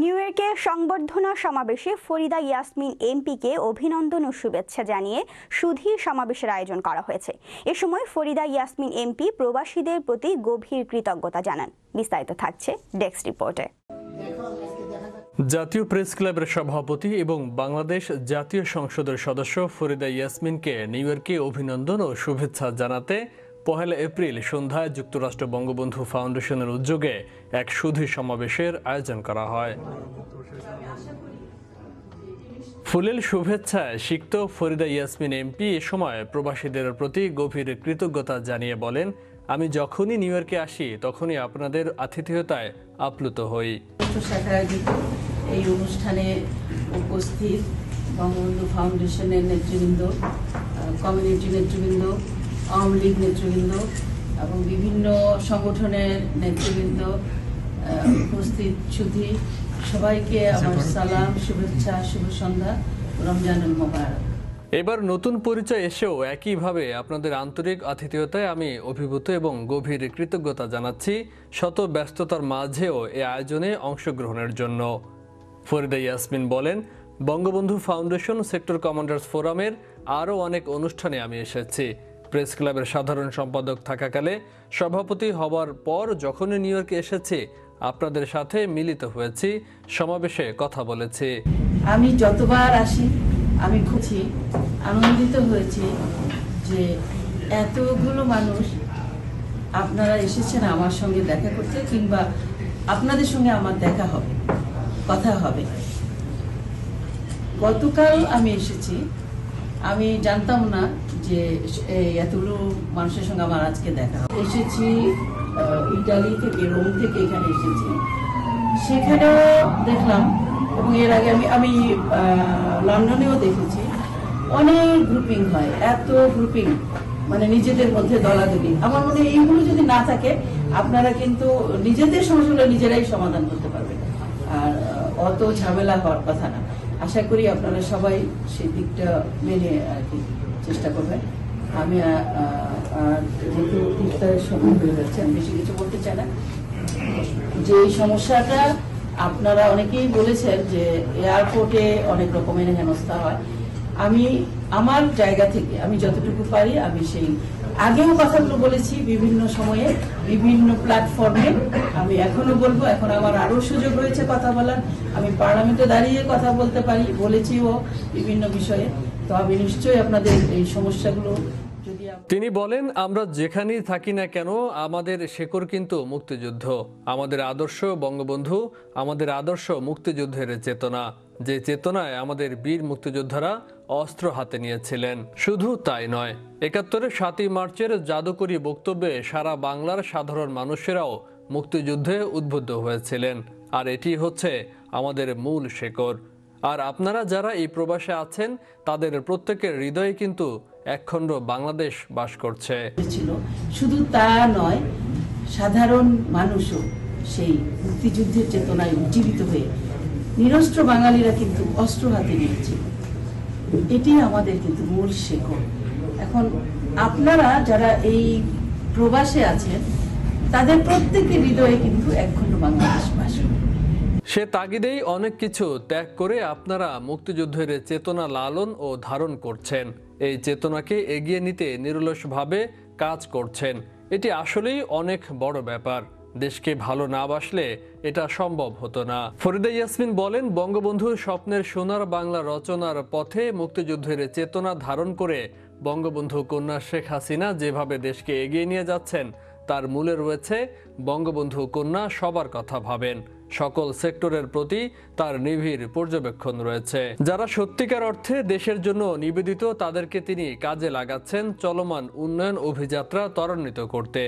New ইয়র্কে সংবর্ধনা সমাবেশে ফরিদা ইয়াসমিন এমপিকে অভিনন্দন ও শুভেচ্ছা জানিয়ে সুধীর সমাবেশের আয়োজন করা হয়েছে। এ সময় ফরিদা ইয়াসমিন এমপি প্রবাসীদের প্রতি গভীর কৃতজ্ঞতা জানান। বিস্তারিত থাকছে ডেস্ক রিপোর্টে। জাতীয় প্রেস ক্লাবের সভাপতি এবং বাংলাদেশ জাতীয় সংসদের সদস্য ফরিদা ইয়াসমিনকে নিউ ইয়র্কে অভিনন্দন ও শুভেচ্ছা জানাতে 1 এপ্রিল সন্ধ্যায় যুক্তরাষ্ট্র বঙ্গবন্ধু ফাউন্ডেশনের উদ্যোগে এক সুধীর সমাবেশের আয়োজন করা হয়। ফুলেল শুভেচ্ছায় সিক্ত ফরিদা ইয়াসমিন এমপি এ সময় প্রবাসীদের প্রতি গভীর কৃতজ্ঞতা জানিয়ে বলেন, আমি যখনই নিউ ইয়র্কে আসি তখনই আপনাদের আতিথেয়তায় আপ্লুত হই। এই অনুষ্ঠানে উপস্থিত বঙ্গবন্ধু ফাউন্ডেশনের নেতৃবৃন্দ, কমিউনিটি নেতৃবৃন্দ, আওয়ামী লীগ নেতৃবৃন্দ এবং বিভিন্ন সংগঠনের নেতৃবৃন্দ, উপস্থিত সুধী সবাইকে আমার সালাম, শুভেচ্ছা, শুভ সন্ধ্যা, রমজানুল মোবারক। এবার নতুন পরিচয় এসেও একইভাবে আপনাদের আন্তরিক আতিথেয়তায় আমি অভিভূত এবং গভীর কৃতজ্ঞতা জানাচ্ছি শত ব্যস্ততার মাঝেও এ আয়োজনে অংশগ্রহণের জন্য। ফরিদা ইয়াসমিন বলেন, বঙ্গবন্ধু ফাউন্ডেশন সেক্টর কমান্ডার্স ফোরামের আরও অনেক অনুষ্ঠানে আমি এসেছি। প্রেস ক্লাবের সাধারণ সম্পাদক থাকাকালে সভাপতি হওয়ার পর যখনই নিউ ইয়র্কে এসেছি আপনাদের সাথে মিলিত হয়েছি, সমাবেশে কথা বলেছি। আমি যতবার আসি আমি খুশি, আনন্দিত হয়েছি যে এতগুলো মানুষ আপনারা এসেছেন আমার সঙ্গে দেখা করতে, কিংবা আপনাদের সঙ্গে আমার দেখা হবে, কথা হবে। গতকাল আমি এসেছি, আমি জানতাম না যে এতগুলো মানুষের সঙ্গে আমার আজকে দেখা হবে। এসেছি ইটালি থেকে, রোম থেকে এখানে এসেছি, সেখানেও দেখলাম এবং এর আগে আমি লন্ডনেও দেখেছি অনেক গ্রুপিং হয়, এত গ্রুপিং, মানে নিজেদের মধ্যে দলাদলি। আমার মনে হয় এইগুলো যদি না থাকে আপনারা কিন্তু নিজেদের সমস্যাগুলো নিজেরাই সমাধান করতে পারবেন, আর অত ঝামেলা হওয়ার কথা না। আশা করি আপনারা সবাই সেই দিকটা মেনে আর কি চেষ্টা করবেন। আমি যেহেতু ইফতারের সময় হয়ে যাচ্ছে, আমি বেশি কিছু বলতে চাই না। যে এই সমস্যাটা আপনারা অনেকেই বলেছেন যে এয়ারপোর্টে অনেক রকমের হেনস্থা হয়, আমি আমার জায়গা থেকে আমি যতটুকু পারি আমি সেই আগেও কথাগুলো বলেছি বিভিন্ন সময়ে বিভিন্ন প্ল্যাটফর্মে, আমি এখনো বলবো। এখন আমার আরো সুযোগ হয়েছে কথা বলার, আমি পার্লামেন্টে দাঁড়িয়ে কথা বলতে পারি, বলেছিও বিভিন্ন বিষয়ে। তো আমি নিশ্চয়ই আপনাদের এই সমস্যাগুলো যদি তিনি বলেন, আমরা যেখানেই থাকি না কেন আমাদের শেকড় কিন্তু মুক্তিযুদ্ধ, আমাদের আদর্শ বঙ্গবন্ধু, আমাদের আদর্শ মুক্তিযুদ্ধের চেতনা, যে চেতনায় আমাদের বীর মুক্তিযোদ্ধারা অস্ত্র হাতে নিয়েছিলেন। শুধু তাই নয়, ৭১-এর ৭ই মার্চের জাদুকরী বক্তব্যে সারা বাংলার সাধারণ মানুষেরাও মুক্তিযুদ্ধে উদ্বুদ্ধ হয়েছিলেন, আর এটি হচ্ছে আমাদের মূল শেকড়। আর আপনারা যারা এই প্রবাসে আছেন তাদের প্রত্যেকের হৃদয়ে কিন্তু একখণ্ড বাংলাদেশ বাস করছে। শুধু তা নয়, সাধারণ মানুষও সেই মুক্তিযুদ্ধের চেতনায় উজ্জীবিত হয়ে নিরস্ত্র বাঙালিরা কিন্তু অস্ত্র হাতে নিয়েছিল। এটি আমাদের কিন্তু মূল শেকড়। এখন আপনারা যারা এই প্রবাসে আছেন তাদের প্রত্যেকের হৃদয়ে কিন্তু একখণ্ড বাংলাদেশ বাস করে। সে তাগিদেই অনেক কিছু ত্যাগ করে আপনারা মুক্তিযুদ্ধের চেতনা লালন ও ধারণ করছেন, এই চেতনাকে এগিয়ে নিতে নিরলসভাবে কাজ করছেন। এটি আসলেই অনেক বড় ব্যাপার। দেশকে ভালো না বাসলে এটা সম্ভব হতো না। ফরিদা ইয়াসমিন বলেন, বঙ্গবন্ধুর স্বপ্নের সোনার বাংলা রচনার পথে মুক্তিযুদ্ধের চেতনা ধারণ করে বঙ্গবন্ধু কন্যা শেখ হাসিনা যেভাবে দেশকে এগিয়ে নিয়ে যাচ্ছেন তার মূলে রয়েছে বঙ্গবন্ধু কন্যা সবার কথা ভাবেন, সকল সেক্টরের প্রতি তার নিবিড় পর্যবেক্ষণ রয়েছে। যারা সত্যিকার অর্থে দেশের জন্য নিবেদিত তাদেরকে তিনি কাজে লাগাচ্ছেন চলমান উন্নয়ন অভিযাত্রা ত্বরান্বিত করতে।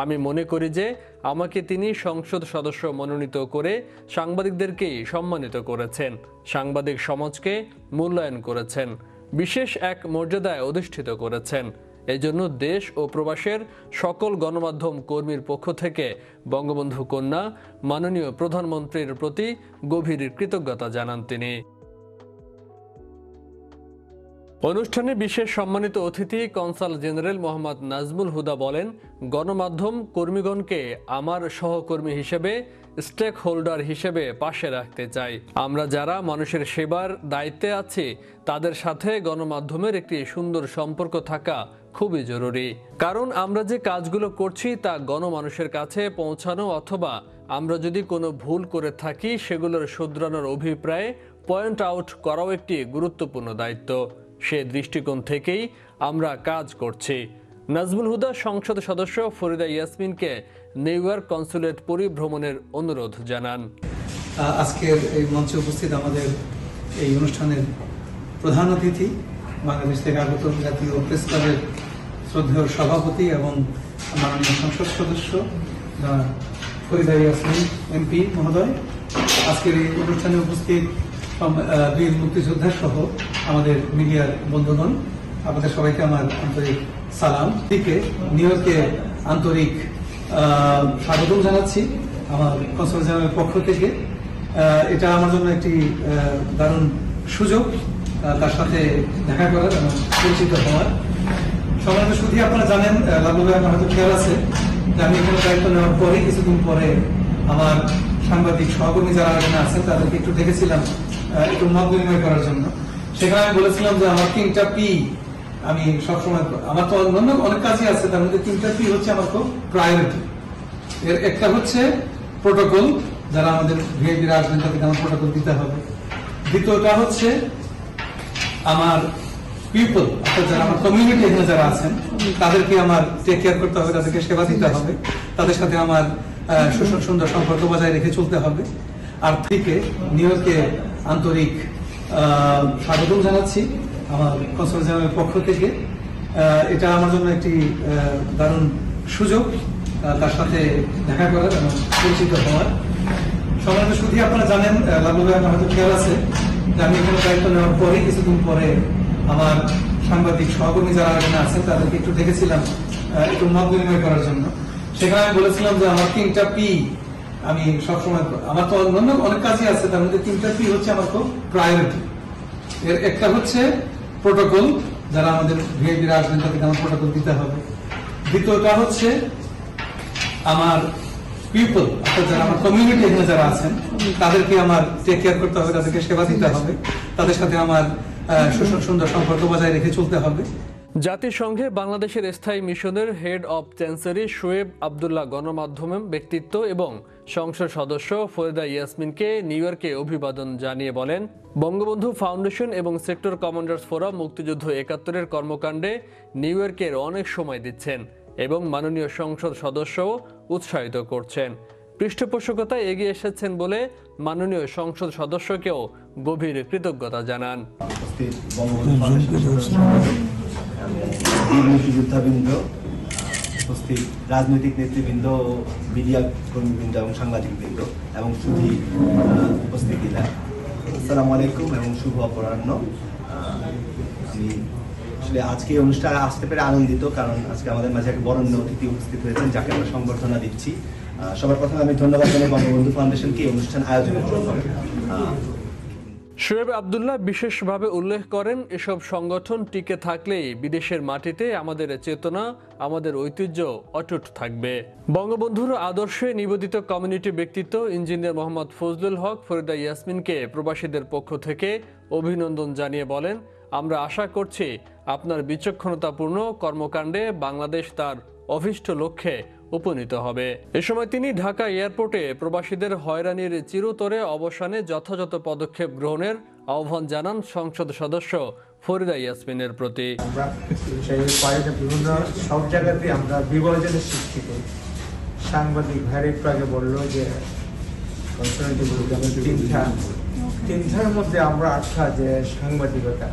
আমি মনে করি যে আমাকে তিনি সংসদ সদস্য মনোনীত করে সাংবাদিকদেরকেই সম্মানিত করেছেন, সাংবাদিক সমাজকে মূল্যায়ন করেছেন, বিশেষ এক মর্যাদায় অধিষ্ঠিত করেছেন। এজন্য দেশ ও প্রবাসের সকল গণমাধ্যম কর্মীর পক্ষ থেকে বঙ্গবন্ধু কন্যা মাননীয় প্রধানমন্ত্রীর প্রতি গভীর কৃতজ্ঞতা জানান তিনি। অনুষ্ঠানে বিশেষ সম্মানিত অতিথি কনসাল জেনারেল মোহাম্মদ নাজমুল হুদা বলেন, গণমাধ্যম কর্মীগণকে আমার সহকর্মী হিসেবে স্টেক হোল্ডার হিসেবে পাশে রাখতে চাই। আমরা যারা মানুষের সেবার দায়িত্বে আছি তাদের সাথে গণমাধ্যমের একটি সুন্দর সম্পর্ক থাকা খুবই জরুরি, কারণ আমরা যে কাজগুলো করছি তা গণমানুষের কাছে পৌঁছানো অথবা আমরা যদি কোনো ভুল করে থাকি সেগুলোর শুধরানোর অভিপ্রায়ে পয়েন্ট আউট করাও একটি গুরুত্বপূর্ণ দায়িত্ব। সে দৃষ্টিকোণ থেকেই আমরা কাজ করছি। নাজমুল হুদা সংসদ সদস্য ফরিদা ইয়াসমিনকে নিউ ইয়র্ক কনসুলেট পরিভ্রমণের অনুরোধ জানান। আজকের এই মঞ্চে উপস্থিত আমাদের এই অনুষ্ঠানের প্রধান অতিথি বাংলাদেশ থেকে আগত জাতীয় প্রেস ক্লাবের শ্রদ্ধেয় সভাপতি এবং মাননীয় সংসদ সদস্য ফরিদা ইয়াসমিন এমপি মহোদয়, আজকের এই অনুষ্ঠানে উপস্থিত বীর মুক্তিযোদ্ধা সহ আমাদের মিডিয়ার বন্ধুগণ, আপনাদের সবাইকে আমার আন্তরিক সালাম। দিকে নিউ ইয়র্কে আন্তরিক স্বাগতম জানাচ্ছি আমার কনসুল জেনারেলের পক্ষ থেকে। এটা আমার জন্য একটি দারুণ সুযোগ তার সাথে দেখা করার এবং পরিচিত হওয়ার। সম্মানিত সুধী, আপনারা জানেন, লালু ভাই আমার হয়তো খেয়াল আছে যে আমি এখানে দায়িত্ব নেওয়ার পরে কিছুদিন পরে আমার সাংবাদিক সহকর্মী যারা এখানে আছেন তাদেরকে একটু দেখেছিলাম একটু মত বিনিময় করার জন্য। সেখানে আমি বলেছিলাম যে আমার 3টা পি আমি সবসময়, আমার তো অন্য অনেক কাজই আছে, তার মধ্যে 3টা পি হচ্ছে আমার খুব প্রায়োরিটি। এর একটা হচ্ছে প্রোটোকল, যারা আমাদের ভিআইপিরা আসবেন তাদেরকে আমার প্রোটোকল দিতে হবে। দ্বিতীয়টা হচ্ছে আমার পিপল, অর্থাৎ যারা আমার কমিউনিটি এখানে যারা আছেন তাদেরকে আমার টেক কেয়ার করতে হবে, তাদেরকে সেবা দিতে হবে, তাদের সাথে আমার সুন্দর সম্পর্ক বজায় রেখে চলতে হবে। আর থেকে নিউ ইয়র্কে আন্তরিক স্বাগতম জানাচ্ছি আমার কনসুল জেনারেলের পক্ষ থেকে। এটা আমার জন্য একটি দারুণ সুযোগ তার সাথে দেখা করার এবং পরিচিত হওয়ার। সম্মানিত সুধী, আপনারা জানেন, লালু ভাই আমার হয়তো খেয়াল আছে যে আমি এখানে দায়িত্ব নেওয়ার পরে কিছুদিন পরে আমার সাংবাদিক সহকর্মী যারা এখানে আছেন তাদেরকে একটু দেখেছিলাম একটু মত বিনিময় করার জন্য। সেখানে আমি বলেছিলাম যে আমার 3টা পি আমি সবসময়, আমার তো অন্য অনেক কাজই আছে, তার মধ্যে 3টা পি হচ্ছে আমার খুব প্রায়োরিটি। এর একটা হচ্ছে প্রোটোকল, যারা আমাদের ভিআইপিরা আসবেন তাদেরকে আমার প্রোটোকল দিতে হবে। দ্বিতীয়টা হচ্ছে আমার পিপল, অর্থাৎ যারা আমার কমিউনিটি এখানে যারা আছেন তাদেরকে আমার টেক কেয়ার করতে হবে, তাদেরকে সেবা দিতে হবে, তাদের সাথে আমার সুন্দর সম্পর্ক বজায় রেখে চলতে হবে। জাতিসংঘে বাংলাদেশের স্থায়ী মিশনের হেড অব চ্যান্সেলরি শোয়েব আবদুল্লাহ গণমাধ্যম ব্যক্তিত্ব এবং সংসদ সদস্য ফরিদা ইয়াসমিনকে নিউ ইয়র্কে অভিবাদন জানিয়ে বলেন, বঙ্গবন্ধু ফাউন্ডেশন এবং সেক্টর কমান্ডার্স ফোরাম মুক্তিযুদ্ধ ৭১-এর কর্মকাণ্ডে নিউ ইয়র্কের অনেক সময় দিচ্ছেন এবং মাননীয় সংসদ সদস্যও উৎসাহিত করছেন। পৃষ্ঠপোষকতায় এগিয়ে এসেছেন বলে মাননীয় সংসদ সদস্যকেও গভীর কৃতজ্ঞতা জানান। মুক্তিযোদ্ধাবৃন্দ, উপস্থিত রাজনৈতিক নেতৃবৃন্দ, মিডিয়া কর্মীবৃন্দ এবং সাংবাদিকবৃন্দ এবং শুধু উপস্থিতিরা, আসসালামু আলাইকুম এবং শুভ অপরাহ্ন। আমি আসলে আজকে এই অনুষ্ঠানে আসতে পেরে আনন্দিত, কারণ আজকে আমাদের মাঝে এক বরেণ্য অতিথি উপস্থিত হয়েছেন যাকে আমরা সংবর্ধনা দিচ্ছি। সবার প্রথমে আমি ধন্যবাদ জানাই বঙ্গবন্ধু ফাউন্ডেশনকে এই অনুষ্ঠান আয়োজনের জন্য। শোয়েব আবদুল্লাহ বিশেষভাবে উল্লেখ করেন, এসব সংগঠন টিকে থাকলেই বিদেশের মাটিতে আমাদের চেতনা, আমাদের ঐতিহ্য অটুট থাকবে। বঙ্গবন্ধুর আদর্শে নিবেদিত কমিউনিটি ব্যক্তিত্ব ইঞ্জিনিয়ার মোহাম্মদ ফজলুল হক ফরিদা ইয়াসমিনকে প্রবাসীদের পক্ষ থেকে অভিনন্দন জানিয়ে বলেন, আমরা আশা করছি আপনার বিচক্ষণতাপূর্ণ কর্মকাণ্ডে বাংলাদেশ তার অভীষ্ট লক্ষ্যে উপনীত হবে। এ সময় তিনি ঢাকা এয়ারপোর্টে প্রবাসীদের হয়রানির চিরতরে অবসানে যথাযথ পদক্ষেপ গ্রহণের আহ্বান জানান সংসদ সদস্য ফরিদা ইয়াসমিনের প্রতি। বিভিন্ন সব জায়গাতে আমরা বিভাজনের সৃষ্টি করি। সাংবাদিক ভাইয়ের একটু আগে বললো যে তিনটার মধ্যে আমরা আটকা যে সাংবাদিকতা,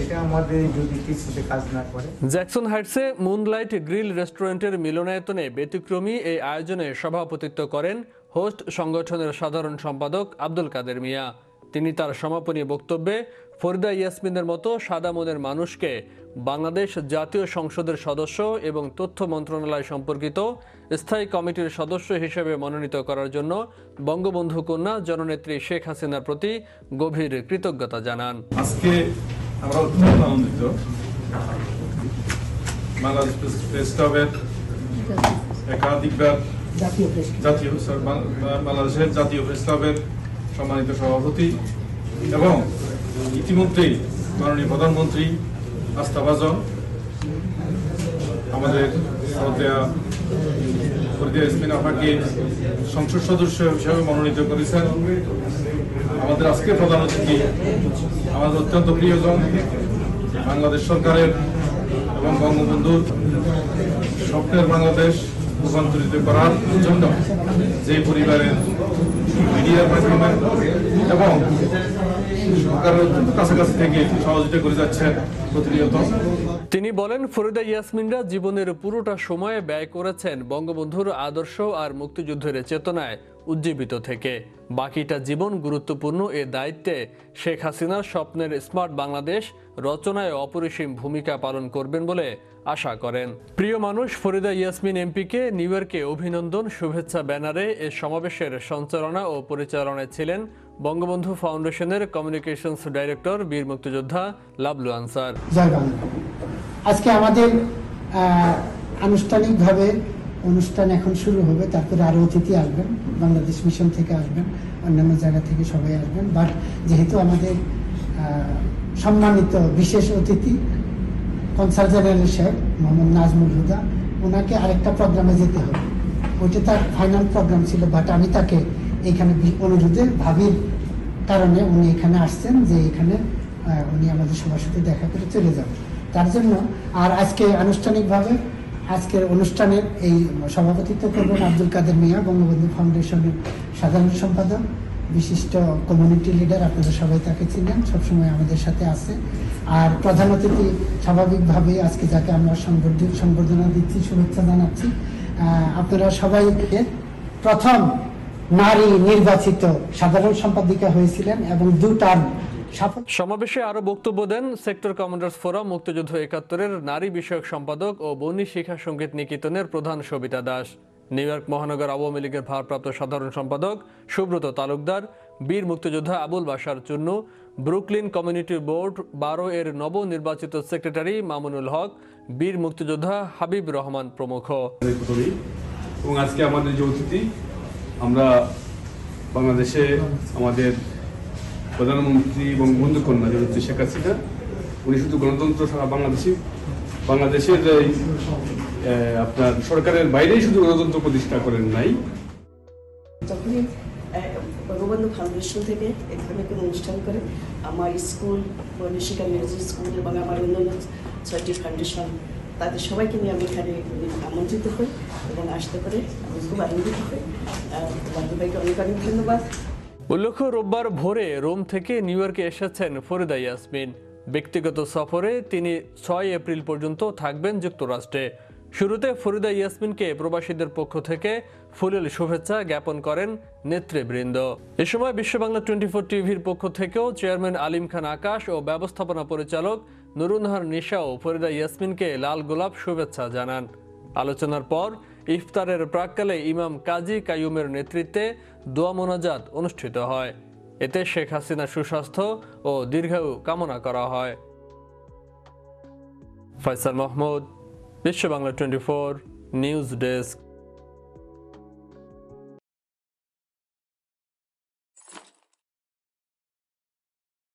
এটা আমাদের যদি কিছুতে কাজ না করে। জ্যাকসন হাইটসে মুনলাইট গ্রিল রেস্টুরেন্টের মিলনায়তনে ব্যতিক্রমী এই আয়োজনে সভাপতিত্ব করেন হোস্ট সংগঠনের সাধারণ সম্পাদক আব্দুল কাদের মিয়া। তিনি তার সমাপনী বক্তব্যে ফরিদা ইয়াসমিনের মতো সাদা মনের মানুষকে বাংলাদেশ জাতীয় সংসদের সদস্য এবং তথ্য মন্ত্রণালয় সম্পর্কিত স্থায়ী কমিটির সদস্য হিসেবে মনোনীত করার জন্য বঙ্গবন্ধু কন্যা জননেত্রী শেখ হাসিনার প্রতি গভীর কৃতজ্ঞতা জানান। আজকে আমরা অত্যন্ত আনন্দিত, বাংলাদেশ প্রেস ক্লাবের একাধিকবার বাংলাদেশের জাতীয় প্রেস ক্লাবের সম্মানিত সভাপতি এবং ইতিমধ্যেই মাননীয় প্রধানমন্ত্রী আস্থাভাজন আমাদের শ্রদ্ধেয়া ফরিদা ইয়াসমিন আপাকে সংসদ সদস্য হিসেবে মনোনীত করেছেন। আমাদের আজকে প্রধান অতিথি আমাদের অত্যন্ত প্রিয়জন, বাংলাদেশ সরকারের এবং বঙ্গবন্ধুর স্বপ্নের বাংলাদেশ রূপান্তরিত করার জন্য যে পরিবারের মিডিয়ার মাধ্যমে এবং সরকারের অত্যন্ত কাছাকাছি থেকে সহযোগিতা করে যাচ্ছেন প্রতিনিয়ত। তিনি বলেন, ফরিদা ইয়াসমিনরা জীবনের পুরোটা সময় ব্যয় করেছেন বঙ্গবন্ধুর আদর্শ আর মুক্তিযুদ্ধের চেতনায় উজ্জীবিত থেকে। বাকিটা জীবন গুরুত্বপূর্ণ এ দায়িত্বে শেখ হাসিনার স্বপ্নের স্মার্ট বাংলাদেশ রচনায় অপরিসীম ভূমিকা পালন করবেন বলে আশা করেন। প্রিয় মানুষ, ফরিদা ইয়াসমিন এমপিকে নিউ ইয়র্কে অভিনন্দন শুভেচ্ছা ব্যানারে এ সমাবেশের সঞ্চালনা ও পরিচালনায় ছিলেন বঙ্গবন্ধু ফাউন্ডেশনের কমিউনিকেশনস ডাইরেক্টর বীর মুক্তিযোদ্ধা লাবলু আনসার। জয় বাংলা। আজকে আমাদের আনুষ্ঠানিকভাবে অনুষ্ঠান এখন শুরু হবে, তারপরে আরো অতিথি আসবেন, বাংলাদেশ মিশন থেকে আসবেন, অন্যান্য জায়গা থেকে সবাই আসবেন। বাট যেহেতু আমাদের সম্মানিত বিশেষ অতিথি কনসাল জেনারেল সাহেব মোহাম্মদ নাজমুল হুদা, ওনাকে আরেকটা প্রোগ্রামে যেতে হবে, ওইটা তার ফাইনাল প্রোগ্রাম ছিল। বাট আমি তাকে এখানে অনুরোধে ভাবির কারণে উনি এখানে আসছেন, যে এখানে উনি আমাদের সবার সাথে দেখা করে চলে যাবেন, তার জন্য। আর আজকে আনুষ্ঠানিকভাবে আজকের অনুষ্ঠানের এই সভাপতিত্ব করবেন আব্দুল কাদের মিয়া, বঙ্গবন্ধু ফাউন্ডেশনের সাধারণ সম্পাদক, বিশিষ্ট কমিউনিটি লিডার। আপনারা সবাই তাকে চিনেন, সবসময় আমাদের সাথে আছে। আর প্রধান অতিথি স্বাভাবিকভাবে আজকে যাকে আমরা সংবর্ধনা দিচ্ছি, শুভেচ্ছা জানাচ্ছি, আপনারা সবাই প্রথম নারী নির্বাচিত সাধারণ সম্পাদিকা হয়েছিলেন এবং 2 টার্ম। সমাবেশে আরো বক্তব্য দেন সেক্টর কমান্ডার্স ফোরাম মুক্তিযুদ্ধ ৭১-এর নারী বিষয়ক সম্পাদক ও বন্যী শিক্ষা সঙ্গীত নিকেতনের প্রধান সবিতা দাস, নিউ ইয়র্ক মহানগর আওয়ামী লীগের ভারপ্রাপ্ত সাধারণ সম্পাদক সুব্রত তালুকদার, বীর মুক্তিযোদ্ধা Abul Bashar Chunnu, Brooklyn community board 12 এর নবনির্বাচিত সেক্রেটারি মামুনুল হক, বীর মুক্তিযোদ্ধা হাবিব রহমান প্রমুখ। এবং আজকে আমাদের যে অতিথি, আমরা বাংলাদেশে আমাদের প্রধানমন্ত্রী বঙ্গবন্ধু কন্যা জননেত্রী শেখ হাসিনা, উনি শুধু গণতন্ত্র সারা বাংলাদেশের আপনার সরকারের বাইরেই শুধু গণতন্ত্র প্রতিষ্ঠা করেন নাই। যখনই বঙ্গবন্ধু ফাউন্ডেশন থেকে এখানে কোনো অনুষ্ঠান করে, আমার স্কুল, বনিশিকা মিউজিক স্কুল এবং আমার অন্যান্য 6টি ফাউন্ডেশন, তাদের সবাইকে নিয়ে আমি এখানে আমন্ত্রিত হই এবং আসতে করে আমি খুব আনন্দিত হই। বান্ধবীকে অনেক অনেক ধন্যবাদ। উল্লেখ্য, রোববার ভোরে রোম থেকে নিউ ইয়র্কে এসেছেন ফরিদা ইয়াসমিন। ব্যক্তিগত সফরে তিনি 6 এপ্রিল পর্যন্ত থাকবেন যুক্তরাষ্ট্রে। শুরুতে ফরিদা ইয়াসমিনকে প্রবাসীদের পক্ষ থেকে ফুলেল শুভেচ্ছা জ্ঞাপন করেন নেতৃবৃন্দ। এ সময় বিশ্ব বাংলা 24 টিভির পক্ষ থেকেও চেয়ারম্যান আলিম খান আকাশ ও ব্যবস্থাপনা পরিচালক নুরুন্নাহার নিশাও ফরিদা ইয়াসমিনকে লাল গোলাপ শুভেচ্ছা জানান। আলোচনার পর ইফতারের প্রাক্কালে ইমাম কাজী কাইয়ুমের নেতৃত্বে দোয়া মোনাজাত অনুষ্ঠিত হয়। এতে শেখ হাসিনার সুস্বাস্থ্য ও দীর্ঘায়ু কামনা করা হয়। ফয়সাল মাহমুদ, বিশ্ব বাংলা 24 নিউজ ডেস্ক।